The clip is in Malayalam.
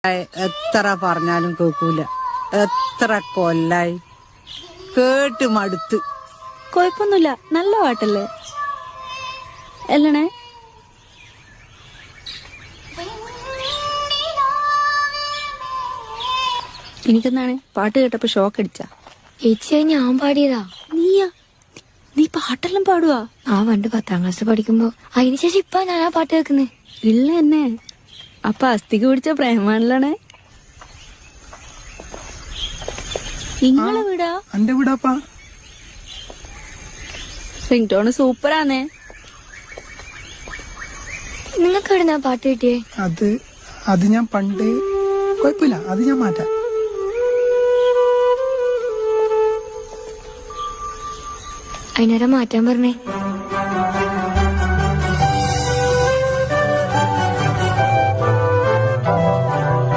എത്ര പറഞ്ഞാലും കേൾക്കൂല. എത്ര കൊല്ലായി കേട്ട് മടുത്ത്. കൊഴപ്പൊന്നുമില്ല, നല്ല പാട്ടല്ലേ അല്ലണേ? എനിക്കെന്താണ് പാട്ട് കേട്ടപ്പോ ഷോക്ക് അടിച്ച? ചേച്ചി ഞാൻ പാടിയതാ. നീ പാട്ടെല്ലാം പാടുവാ? ആ പണ്ട് 10ാം ക്ലാസ് പഠിക്കുമ്പോ. അതിനുശേഷം ഇപ്പൊ ഞാനാ പാട്ട് കേൾക്കുന്നേ. ഇല്ല എന്നെ അപ്പൊ അസ്ഥിക്ക് പിടിച്ച പ്രേമാണല്ലേ? നിങ്ങളെ വീടാ? എന്റെ വീടാപ്പാ. Ring tone സൂപ്പറാന്നേ. നിങ്ങൾക്ക് എവിടുന്നാ പാട്ട് കിട്ടിയേ? അത് ഞാൻ പണ്ട്. കുഴപ്പമില്ല, അത് ഞാൻ മാറ്റാം. അതിനേരം മാറ്റാൻ പറഞ്ഞേ.